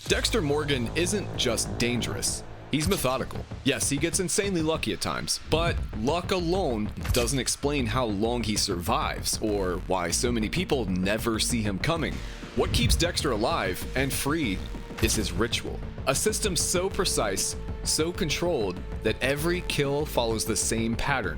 Dexter Morgan isn't just dangerous, he's methodical. Yes, he gets insanely lucky at times, but luck alone doesn't explain how long he survives or why so many people never see him coming. What keeps Dexter alive and free is his ritual. A system so precise, so controlled, that every kill follows the same pattern.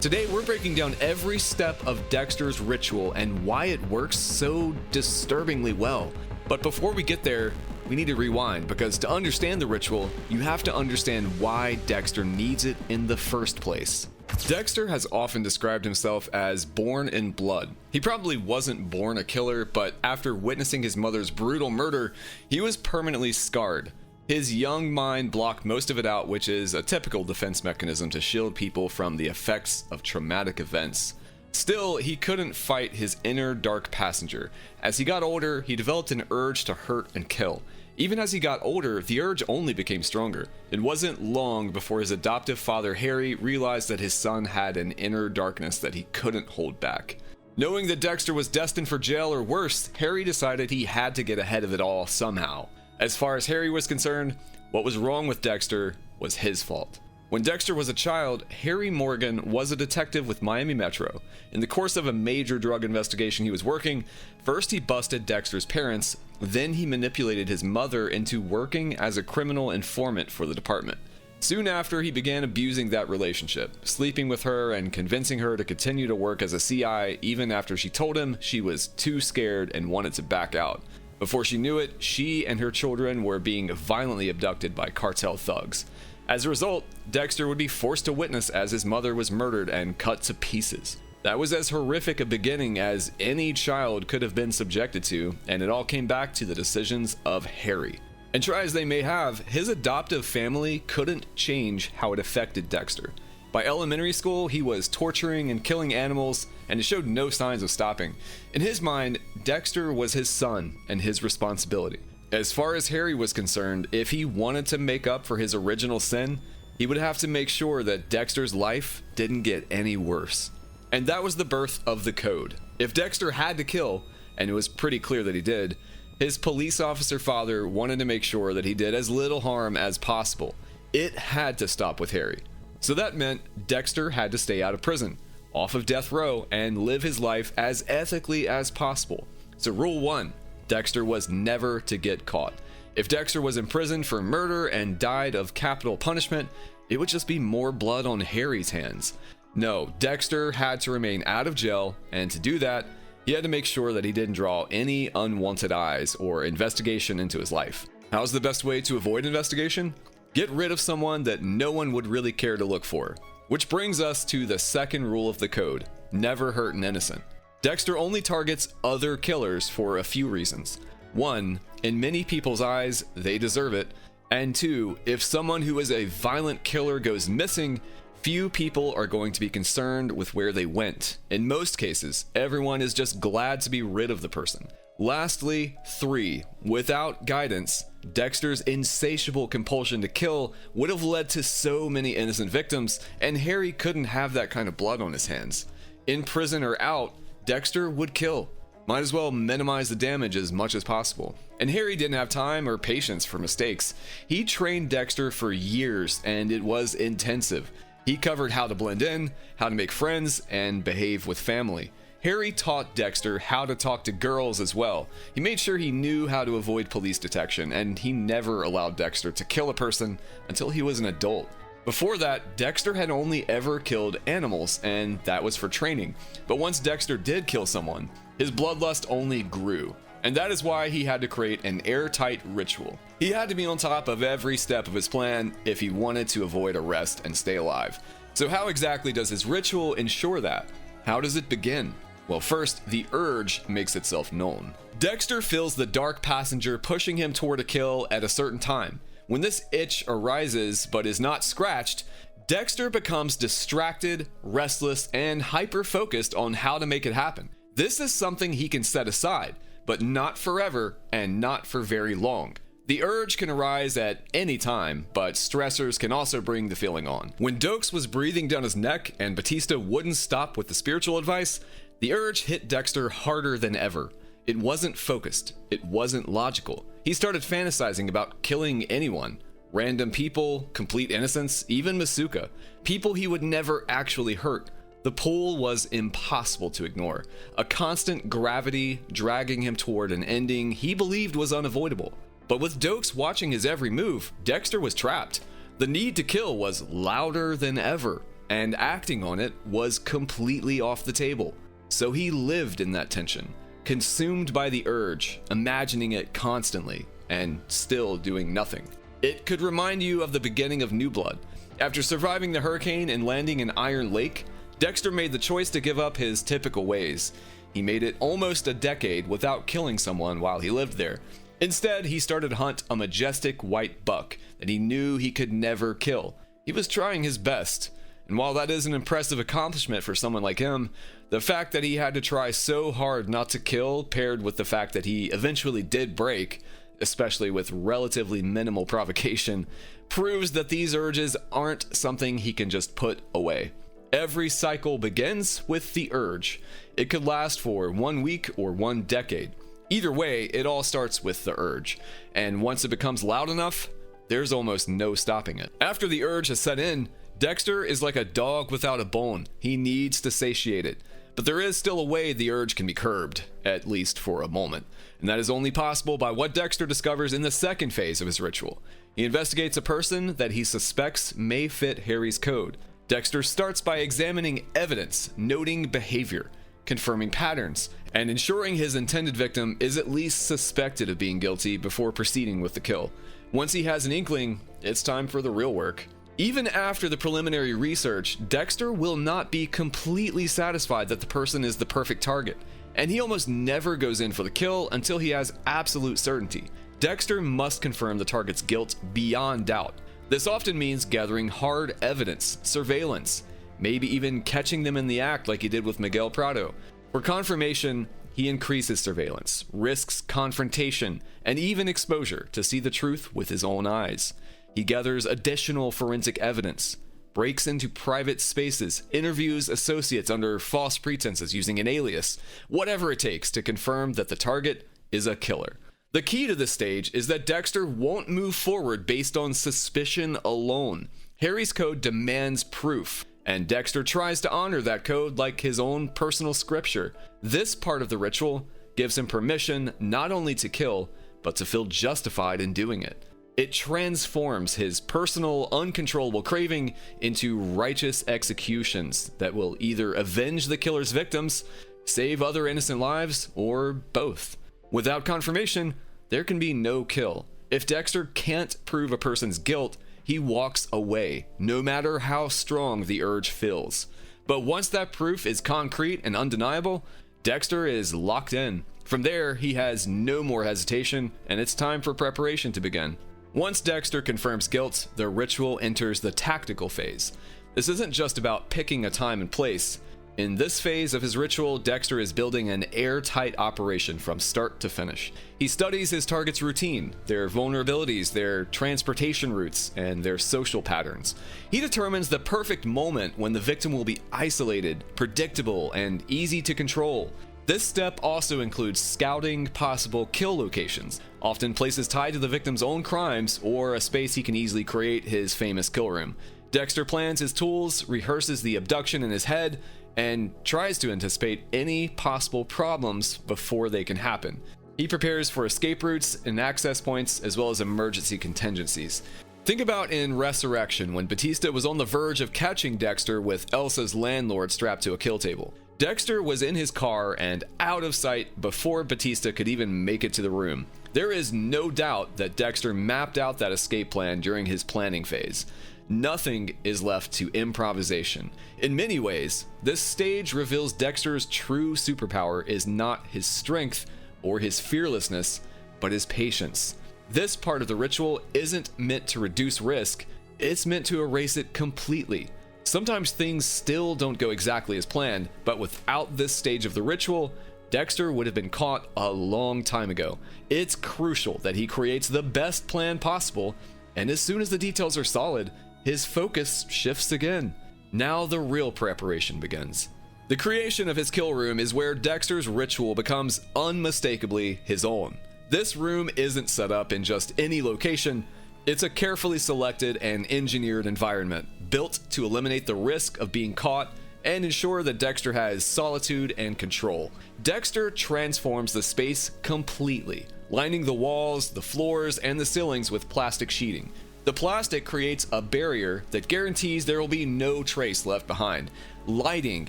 Today, we're breaking down every step of Dexter's ritual and why it works so disturbingly well. But before we get there, we need to rewind, because to understand the ritual, you have to understand why Dexter needs it in the first place. Dexter has often described himself as born in blood. He probably wasn't born a killer, but after witnessing his mother's brutal murder, he was permanently scarred. His young mind blocked most of it out, which is a typical defense mechanism to shield people from the effects of traumatic events. Still, he couldn't fight his inner dark passenger. As he got older, he developed an urge to hurt and kill. Even as he got older, the urge only became stronger. It wasn't long before his adoptive father, Harry, realized that his son had an inner darkness that he couldn't hold back. Knowing that Dexter was destined for jail or worse, Harry decided he had to get ahead of it all somehow. As far as Harry was concerned, what was wrong with Dexter was his fault. When Dexter was a child, Harry Morgan was a detective with Miami Metro. In the course of a major drug investigation he was working, first he busted Dexter's parents, then he manipulated his mother into working as a criminal informant for the department. Soon after, he began abusing that relationship, sleeping with her and convincing her to continue to work as a CI even after she told him she was too scared and wanted to back out. Before she knew it, she and her children were being violently abducted by cartel thugs. As a result, Dexter would be forced to witness as his mother was murdered and cut to pieces. That was as horrific a beginning as any child could have been subjected to, and it all came back to the decisions of Harry. And try as they may have, his adoptive family couldn't change how it affected Dexter. By elementary school, he was torturing and killing animals, and it showed no signs of stopping. In his mind, Dexter was his son and his responsibility. As far as Harry was concerned, if he wanted to make up for his original sin, he would have to make sure that Dexter's life didn't get any worse. And that was the birth of the code. If Dexter had to kill, and it was pretty clear that he did, his police officer father wanted to make sure that he did as little harm as possible. It had to stop with Harry. So that meant Dexter had to stay out of prison, off of death row, and live his life as ethically as possible. So rule 1. Dexter was never to get caught. If Dexter was imprisoned for murder and died of capital punishment, it would just be more blood on Harry's hands. No, Dexter had to remain out of jail, and to do that, he had to make sure that he didn't draw any unwanted eyes or investigation into his life. How's the best way to avoid investigation? Get rid of someone that no one would really care to look for. Which brings us to the second rule of the code: never hurt an innocent. Dexter only targets other killers for a few reasons. 1, in many people's eyes, they deserve it. And 2, if someone who is a violent killer goes missing, few people are going to be concerned with where they went. In most cases, everyone is just glad to be rid of the person. Lastly, 3, without guidance, Dexter's insatiable compulsion to kill would have led to so many innocent victims, and Harry couldn't have that kind of blood on his hands. In prison or out, Dexter would kill. Might as well minimize the damage as much as possible. And Harry didn't have time or patience for mistakes. He trained Dexter for years, and it was intensive. He covered how to blend in, how to make friends, and behave with family. Harry taught Dexter how to talk to girls as well. He made sure he knew how to avoid police detection, and he never allowed Dexter to kill a person until he was an adult. Before that, Dexter had only ever killed animals, and that was for training. But once Dexter did kill someone, his bloodlust only grew. And that is why he had to create an airtight ritual. He had to be on top of every step of his plan if he wanted to avoid arrest and stay alive. So how exactly does his ritual ensure that? How does it begin? Well, first, the urge makes itself known. Dexter feels the dark passenger pushing him toward a kill at a certain time. When this itch arises but is not scratched, Dexter becomes distracted, restless, and hyper-focused on how to make it happen. This is something he can set aside, but not forever and not for very long. The urge can arise at any time, but stressors can also bring the feeling on. When Dokes was breathing down his neck and Batista wouldn't stop with the spiritual advice, the urge hit Dexter harder than ever. It wasn't focused. It wasn't logical. he started fantasizing about killing anyone. Random people, complete innocents, even Masuka. People he would never actually hurt. The pull was impossible to ignore. A constant gravity dragging him toward an ending he believed was unavoidable. But with Dokes watching his every move, Dexter was trapped. The need to kill was louder than ever, and acting on it was completely off the table. So he lived in that tension, consumed by the urge, imagining it constantly, and still doing nothing. It could remind you of the beginning of New Blood. After surviving the hurricane and landing in Iron Lake, Dexter made the choice to give up his typical ways. He made it almost a decade without killing someone while he lived there. Instead, he started to hunt a majestic white buck that he knew he could never kill. He was trying his best, and while that is an impressive accomplishment for someone like him, the fact that he had to try so hard not to kill, paired with the fact that he eventually did break, especially with relatively minimal provocation, proves that these urges aren't something he can just put away. Every cycle begins with the urge. It could last for 1 week or 1 decade. Either way, it all starts with the urge, and once it becomes loud enough, there's almost no stopping it. After the urge has set in, Dexter is like a dog without a bone. He needs to satiate it. But there is still a way the urge can be curbed, at least for a moment, and that is only possible by what Dexter discovers in the second phase of his ritual. He investigates a person that he suspects may fit Harry's code. Dexter starts by examining evidence, noting behavior, confirming patterns, and ensuring his intended victim is at least suspected of being guilty before proceeding with the kill. Once he has an inkling, it's time for the real work. Even after the preliminary research, Dexter will not be completely satisfied that the person is the perfect target, and he almost never goes in for the kill until he has absolute certainty. Dexter must confirm the target's guilt beyond doubt. This often means gathering hard evidence, surveillance, maybe even catching them in the act like he did with Miguel Prado. For confirmation, he increases surveillance, risks confrontation, and even exposure to see the truth with his own eyes. He gathers additional forensic evidence, breaks into private spaces, interviews associates under false pretenses using an alias, whatever it takes to confirm that the target is a killer. The key to this stage is that Dexter won't move forward based on suspicion alone. Harry's code demands proof, and Dexter tries to honor that code like his own personal scripture. This part of the ritual gives him permission not only to kill, but to feel justified in doing it. It transforms his personal, uncontrollable craving into righteous executions that will either avenge the killer's victims, save other innocent lives, or both. Without confirmation, there can be no kill. If Dexter can't prove a person's guilt, he walks away, no matter how strong the urge feels. But once that proof is concrete and undeniable, Dexter is locked in. From there, he has no more hesitation, and it's time for preparation to begin. Once Dexter confirms guilt, the ritual enters the tactical phase. This isn't just about picking a time and place. In this phase of his ritual, Dexter is building an airtight operation from start to finish. He studies his target's routine, their vulnerabilities, their transportation routes, and their social patterns. He determines the perfect moment when the victim will be isolated, predictable, and easy to control. This step also includes scouting possible kill locations, often places tied to the victim's own crimes or a space he can easily create his famous kill room. Dexter plans his tools, rehearses the abduction in his head, and tries to anticipate any possible problems before they can happen. He prepares for escape routes and access points, as well as emergency contingencies. Think about in Resurrection when Batista was on the verge of catching Dexter with Elsa's landlord strapped to a kill table. Dexter was in his car and out of sight before Batista could even make it to the room. There is no doubt that Dexter mapped out that escape plan during his planning phase. Nothing is left to improvisation. In many ways, this stage reveals Dexter's true superpower is not his strength or his fearlessness, but his patience. This part of the ritual isn't meant to reduce risk, it's meant to erase it completely. Sometimes things still don't go exactly as planned, but without this stage of the ritual, Dexter would have been caught a long time ago. It's crucial that he creates the best plan possible, and as soon as the details are solid, his focus shifts again. Now the real preparation begins. The creation of his kill room is where Dexter's ritual becomes unmistakably his own. This room isn't set up in just any location. It's a carefully selected and engineered environment, built to eliminate the risk of being caught and ensure that Dexter has solitude and control. Dexter transforms the space completely, lining the walls, the floors, and the ceilings with plastic sheeting. The plastic creates a barrier that guarantees there will be no trace left behind. Lighting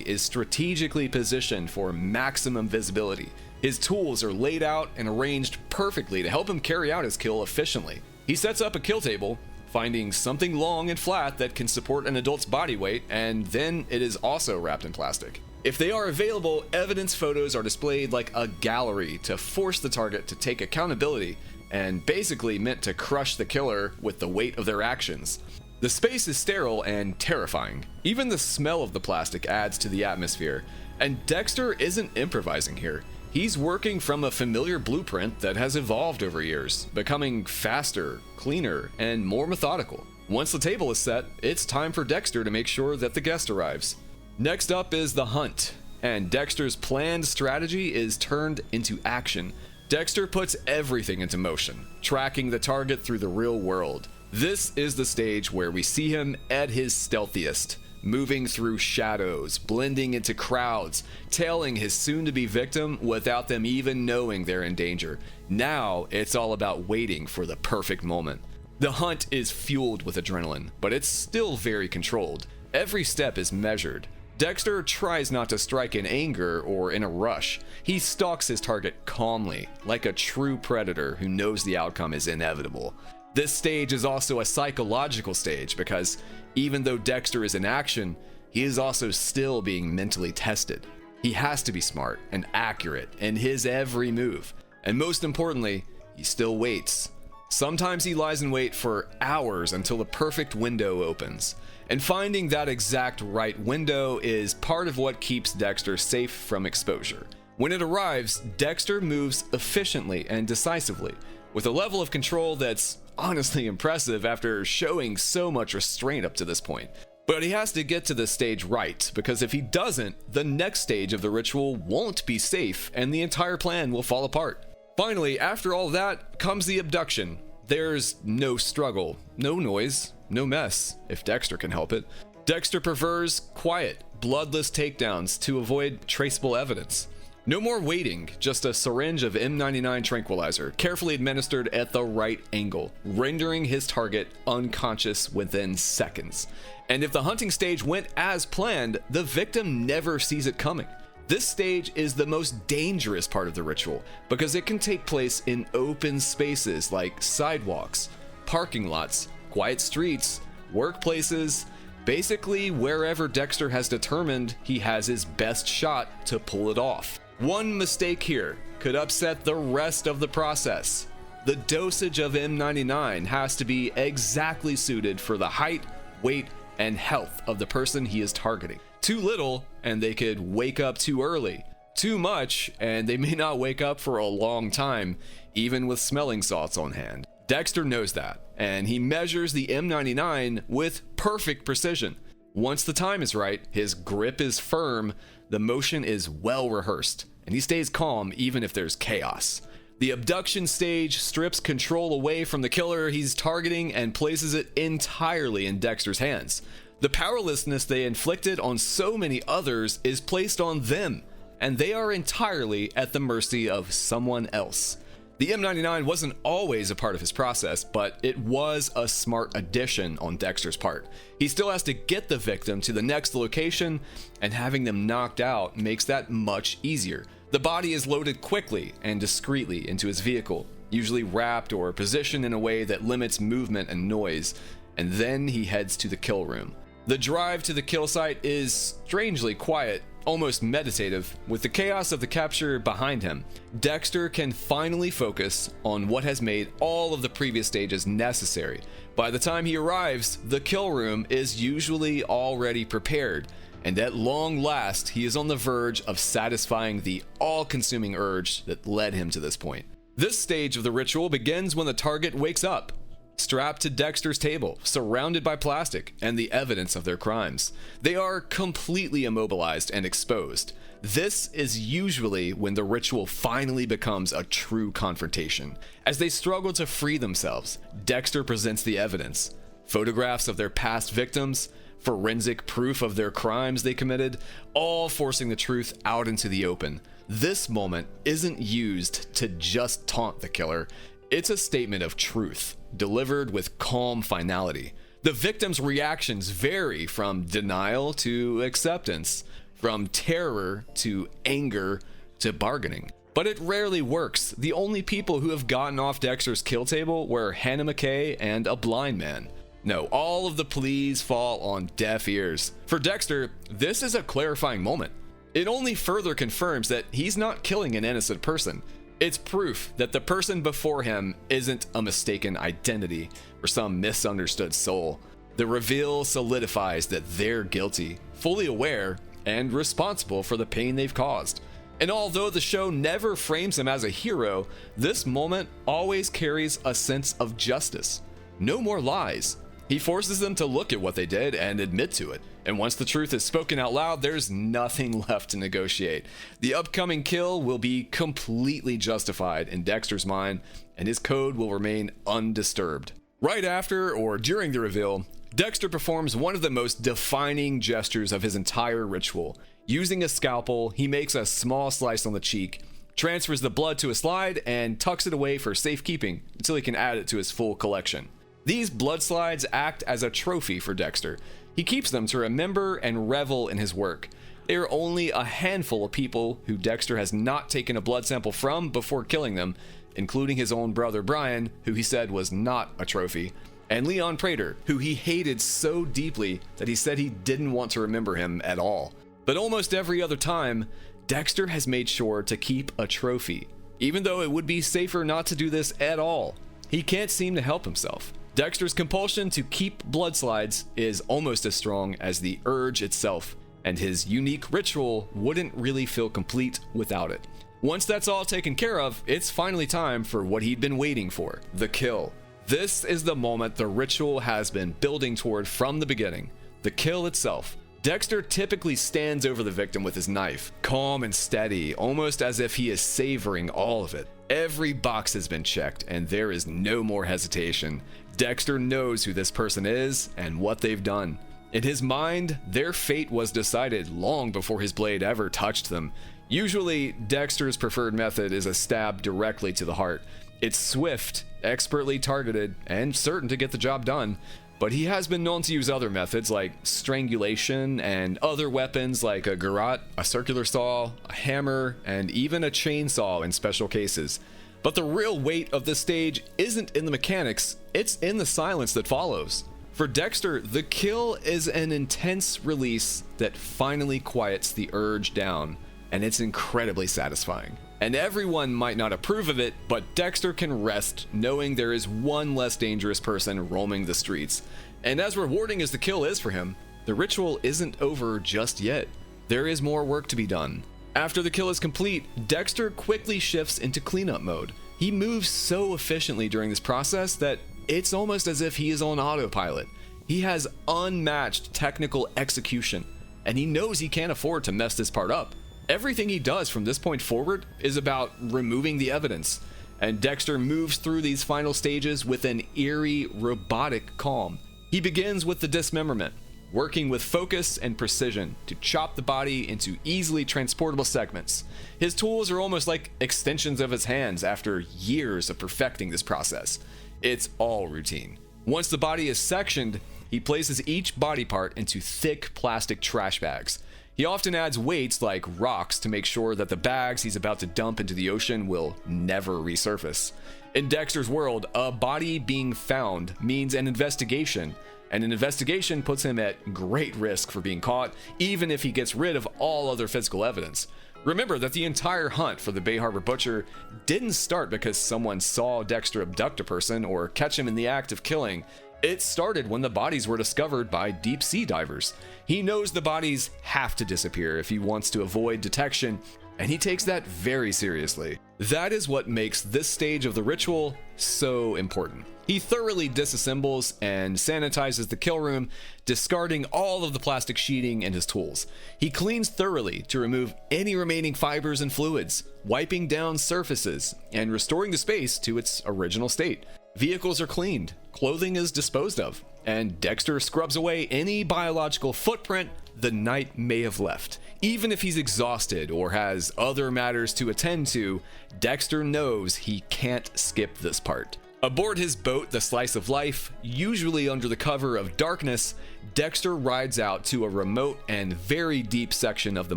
is strategically positioned for maximum visibility. His tools are laid out and arranged perfectly to help him carry out his kill efficiently. He sets up a kill table, finding something long and flat that can support an adult's body weight, and then it is also wrapped in plastic. If they are available, evidence photos are displayed like a gallery to force the target to take accountability, and basically meant to crush the killer with the weight of their actions. The space is sterile and terrifying. Even the smell of the plastic adds to the atmosphere, and Dexter isn't improvising here. He's working from a familiar blueprint that has evolved over years, becoming faster, cleaner, and more methodical. Once the table is set, it's time for Dexter to make sure that the guest arrives. Next up is the hunt, and Dexter's planned strategy is turned into action. Dexter puts everything into motion, tracking the target through the real world. This is the stage where we see him at his stealthiest, moving through shadows, blending into crowds, tailing his soon-to-be victim without them even knowing they're in danger. Now, it's all about waiting for the perfect moment. The hunt is fueled with adrenaline, but it's still very controlled. Every step is measured. Dexter tries not to strike in anger or in a rush. He stalks his target calmly, like a true predator who knows the outcome is inevitable. This stage is also a psychological stage because even though Dexter is in action, he is also still being mentally tested. He has to be smart and accurate in his every move. And most importantly, he still waits. Sometimes he lies in wait for hours until the perfect window opens. And finding that exact right window is part of what keeps Dexter safe from exposure. When it arrives, Dexter moves efficiently and decisively, with a level of control that's honestly impressive after showing so much restraint up to this point. But he has to get to this stage right, because if he doesn't, the next stage of the ritual won't be safe and the entire plan will fall apart. Finally, after all that, comes the abduction. There's no struggle, no noise, no mess, if Dexter can help it. Dexter prefers quiet, bloodless takedowns to avoid traceable evidence. No more waiting, just a syringe of M99 tranquilizer, carefully administered at the right angle, rendering his target unconscious within seconds. And if the hunting stage went as planned, the victim never sees it coming. This stage is the most dangerous part of the ritual because it can take place in open spaces like sidewalks, parking lots, quiet streets, workplaces, basically wherever Dexter has determined he has his best shot to pull it off. One mistake here could upset the rest of the process. The dosage of M99 has to be exactly suited for the height, weight, and health of the person he is targeting. Too little, and they could wake up too early. Too much, and they may not wake up for a long time, even with smelling salts on hand. Dexter knows that, and he measures the M99 with perfect precision. Once the time is right, his grip is firm, the motion is well rehearsed, and he stays calm even if there's chaos. The abduction stage strips control away from the killer he's targeting and places it entirely in Dexter's hands. The powerlessness they inflicted on so many others is placed on them, and they are entirely at the mercy of someone else. The M99 wasn't always a part of his process, but it was a smart addition on Dexter's part. He still has to get the victim to the next location, and having them knocked out makes that much easier. The body is loaded quickly and discreetly into his vehicle, usually wrapped or positioned in a way that limits movement and noise, and then he heads to the kill room. The drive to the kill site is strangely quiet, almost meditative, with the chaos of the capture behind him. Dexter can finally focus on what has made all of the previous stages necessary. By the time he arrives, the kill room is usually already prepared, and at long last, he is on the verge of satisfying the all-consuming urge that led him to this point. This stage of the ritual begins when the target wakes up. strapped to Dexter's table, surrounded by plastic and the evidence of their crimes. They are completely immobilized and exposed. This is usually when the ritual finally becomes a true confrontation. As they struggle to free themselves, Dexter presents the evidence: photographs of their past victims, forensic proof of their crimes they committed, all forcing the truth out into the open. This moment isn't used to just taunt the killer. It's a statement of truth, delivered with calm finality. The victims' reactions vary from denial to acceptance, from terror to anger to bargaining. But it rarely works. The only people who have gotten off Dexter's kill table were Hannah McKay and a blind man. No, all of the pleas fall on deaf ears. For Dexter, this is a clarifying moment. It only further confirms that he's not killing an innocent person. It's proof that the person before him isn't a mistaken identity or some misunderstood soul. The reveal solidifies that they're guilty, fully aware, and responsible for the pain they've caused. And although the show never frames him as a hero, this moment always carries a sense of justice. No more lies. He forces them to look at what they did and admit to it. And once the truth is spoken out loud, there's nothing left to negotiate. The upcoming kill will be completely justified in Dexter's mind, and his code will remain undisturbed. Right after or during the reveal, Dexter performs one of the most defining gestures of his entire ritual. Using a scalpel, he makes a small slice on the cheek, transfers the blood to a slide, and tucks it away for safekeeping until he can add it to his full collection. These blood slides act as a trophy for Dexter. He keeps them to remember and revel in his work. There are only a handful of people who Dexter has not taken a blood sample from before killing them, including his own brother Brian, who he said was not a trophy, and Leon Prater, who he hated so deeply that he said he didn't want to remember him at all. But almost every other time, Dexter has made sure to keep a trophy, even though it would be safer not to do this at all. He can't seem to help himself. Dexter's compulsion to keep blood slides is almost as strong as the urge itself, and his unique ritual wouldn't really feel complete without it. Once that's all taken care of, it's finally time for what he'd been waiting for, the kill. This is the moment the ritual has been building toward from the beginning, the kill itself. Dexter typically stands over the victim with his knife, calm and steady, almost as if he is savoring all of it. Every box has been checked, and there is no more hesitation. Dexter knows who this person is and what they've done. In his mind, their fate was decided long before his blade ever touched them. Usually, Dexter's preferred method is a stab directly to the heart. It's swift, expertly targeted, and certain to get the job done. But he has been known to use other methods like strangulation and other weapons like a garrote, a circular saw, a hammer, and even a chainsaw in special cases. But the real weight of this stage isn't in the mechanics, it's in the silence that follows. For Dexter, the kill is an intense release that finally quiets the urge down, and it's incredibly satisfying. And everyone might not approve of it, but Dexter can rest knowing there is one less dangerous person roaming the streets. And as rewarding as the kill is for him, the ritual isn't over just yet. There is more work to be done. After the kill is complete, Dexter quickly shifts into cleanup mode. He moves so efficiently during this process that it's almost as if he is on autopilot. He has unmatched technical execution, and he knows he can't afford to mess this part up. Everything he does from this point forward is about removing the evidence, and Dexter moves through these final stages with an eerie, robotic calm. He begins with the dismemberment, working with focus and precision to chop the body into easily transportable segments. His tools are almost like extensions of his hands after years of perfecting this process. It's all routine. Once the body is sectioned, he places each body part into thick plastic trash bags. He often adds weights like rocks to make sure that the bags he's about to dump into the ocean will never resurface. In Dexter's world, a body being found means an investigation, and an investigation puts him at great risk for being caught, even if he gets rid of all other physical evidence. Remember that the entire hunt for the Bay Harbor Butcher didn't start because someone saw Dexter abduct a person or catch him in the act of killing. It started when the bodies were discovered by deep sea divers. He knows the bodies have to disappear if he wants to avoid detection, and he takes that very seriously. That is what makes this stage of the ritual so important. He thoroughly disassembles and sanitizes the kill room, discarding all of the plastic sheeting and his tools. He cleans thoroughly to remove any remaining fibers and fluids, wiping down surfaces and restoring the space to its original state. Vehicles are cleaned, clothing is disposed of, and Dexter scrubs away any biological footprint the knight may have left. Even if he's exhausted or has other matters to attend to, Dexter knows he can't skip this part. Aboard his boat, the Slice of Life, usually under the cover of darkness, Dexter rides out to a remote and very deep section of the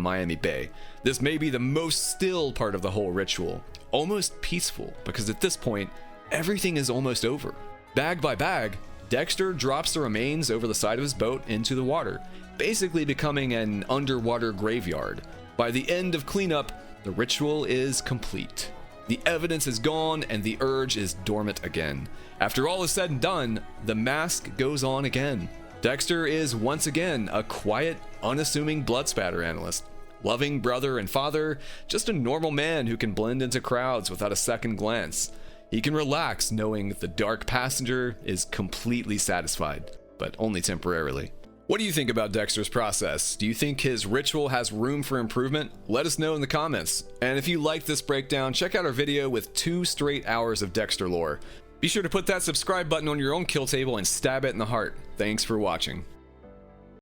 Miami Bay. This may be the most still part of the whole ritual, almost peaceful, because at this point, everything is almost over. Bag by bag, Dexter drops the remains over the side of his boat into the water, basically becoming an underwater graveyard. By the end of cleanup, the ritual is complete. The evidence is gone and the urge is dormant again. After all is said and done, the mask goes on again. Dexter is once again a quiet, unassuming blood spatter analyst. Loving brother and father, just a normal man who can blend into crowds without a second glance. He can relax knowing the dark passenger is completely satisfied, but only temporarily. What do you think about Dexter's process? Do you think his ritual has room for improvement? Let us know in the comments. And if you liked this breakdown, check out our video with 2 straight hours of Dexter lore. Be sure to put that subscribe button on your own kill table and stab it in the heart. Thanks for watching.